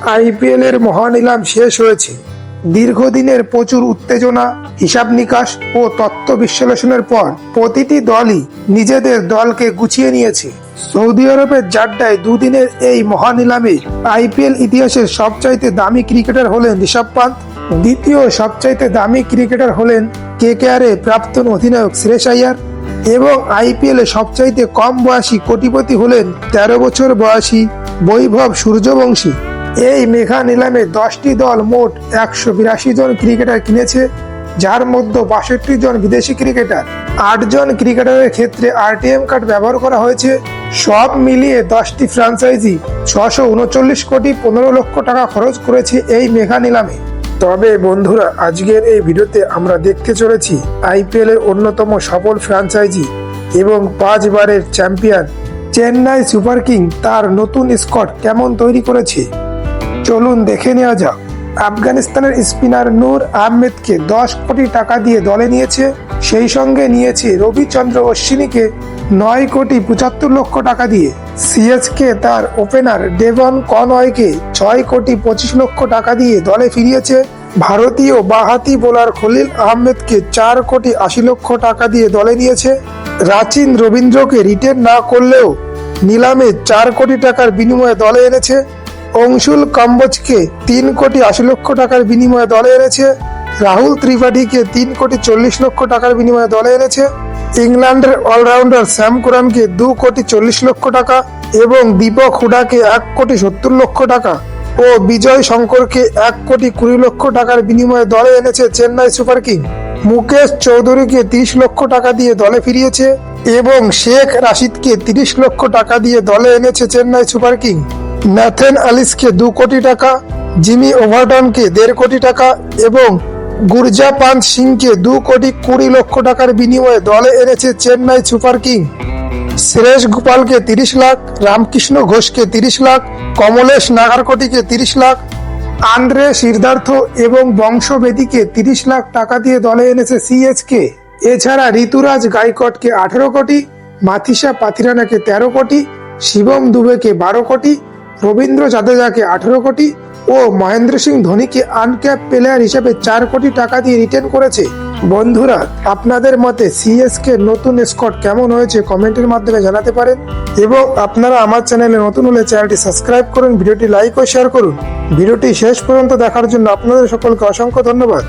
IPL এর মহানিলাম শেষ হয়েছে। দীর্ঘদিনের প্রচুর উত্তেজনা, হিসাব নিকাশ ও তথ্য বিশ্লেষণের পর প্রতিটি দলই নিজেদের দলকে গুছিয়ে নিয়েছে। সৌদি আরবের জাড্ডায় দুদিনের এই মহানিলামে আইপিএল ইতিহাসের সবচাইতে দামি ক্রিকেটার হলেন ঋষভ পান্ত, দ্বিতীয় সবচাইতে দামি ক্রিকেটার হলেন কেকেআর এর প্রাক্তন অধিনায়ক শ্রেয়স আইয়ার এবং আইপিএল এ সবচাইতে কম বয়সী কোটিপতি হলেন 13 বছর বয়সী বৈভব সূর্যবংশী। এই মেগা নিলামে 10টি দল মোট 182 জন ক্রিকেটার কিনেছে, যার মধ্যে 62 জন বিদেশি ক্রিকেটার। 8 জন ক্রিকেটারের ক্ষেত্রে আরটিএম কার্ড ব্যবহার করা হয়েছে। সব মিলিয়ে 10টি ফ্র্যাঞ্চাইজি 639 কোটি 15 লক্ষ টাকা খরচ করেছে এই মেগা নিলামে। তবে বন্ধুরা, আজকের এই ভিডিওতে আমরা দেখতে চলেছি আইপিএল এর অন্যতম সফল ফ্র্যাঞ্চাইজি এবং 5 বারের চ্যাম্পিয়ন চেন্নাই সুপার কিং তার নতুন স্কোয়াড কেমন তৈরি করেছে। চলুন দেখে নেওয়া যাক। আফগানিস্তানের স্পিনার নূর আহমেদকে 10 কোটি টাকা দিয়ে দলে নিয়েছে, সেই সঙ্গে নিয়েছে রবিচন্দ্র অশ্বিনীকে 9 কোটি 75 লক্ষ টাকা দিয়ে। সিএসকে তার ওপেনার ডেভন কনওয়েকে 6 কোটি 25 লক্ষ টাকা দিয়ে দলে ফিরিয়েছে। ভারতীয় বাঁহাতি বোলার খলিল আহমেদকে 4 কোটি 80 লক্ষ টাকা দিয়ে দলে নিয়েছে। রাচিন রবীন্দ্রকে রিটেন না করলেও নিলামে 4 কোটি টাকার বিনিময়ে দলে এনেছে। অংশুল কাম্বোজকে 3 কোটি 80 লক্ষ টাকার বিনিময়ে দলে এনেছে। রাহুল ত্রিপাঠীকে 3 কোটি 40 লক্ষ টাকার বিনিময়ে দলে এনেছে। ইংল্যান্ডের অলরাউন্ডার স্যাম কুরানকে 2 কোটি 40 লক্ষ টাকা এবং দীপক হুডাকে 1 কোটি 70 লক্ষ টাকা ও বিজয় শঙ্করকে 1 কোটি 20 লক্ষ টাকার বিনিময়ে দলে এনেছে চেন্নাই সুপার কিং। মুকেশ চৌধুরীকে 30 লক্ষ টাকা দিয়ে দলে ফিরিয়েছে এবং শেখ রাশিদকে 30 লক্ষ টাকা দিয়ে দলে এনেছে চেন্নাই সুপার কিং। ন্যাথন অ্যালিসকে 2 কোটি টাকা, জিমি ওভারটনকে 1.5 কোটি টাকা এবং গুরজাপান্ত সিংকে 2 কোটি 20 লক্ষ টাকার বিনিময়ে দলে এনেছে চেন্নাই সুপার কিং। শ্রেয়স গোপালকে 30 লাখ, রামকৃষ্ণ ঘোষকে 30 লাখ, কমলেশ নাগারকটিকে 30 লাখ, আন্দ্রে সিদ্ধার্থ এবং বংশবেদীকে 30 লাখ টাকা দিয়ে দলে এনেছে সিএসকে। এছাড়া ঋতুরাজ গাইকোয়াডকে 18 কোটি, মাথিসা পাথিরানাকে 13 কোটি, শিবম দুবেকে 12 কোটি, রবীন্দ্র জাদেজাকে 18 কোটি ও মহেন্দ্র সিং ধোনিকে আনক্যাপ প্লেয়ার হিসেবে 4 কোটি টাকা দিয়ে রিটেন করেছে। বন্ধুরা, আপনাদের মতে সিএসকে নতুন স্কোয়াড কেমন হয়েছে কমেন্টের মাধ্যমে জানাতে পারেন এবং আপনারা আমার চ্যানেলে নতুন হলে চ্যানেলটি সাবস্ক্রাইব করুন, ভিডিওটি লাইক ও শেয়ার করুন। ভিডিওটি শেষ পর্যন্ত দেখার জন্য আপনাদের সকলকে অসংখ্য ধন্যবাদ।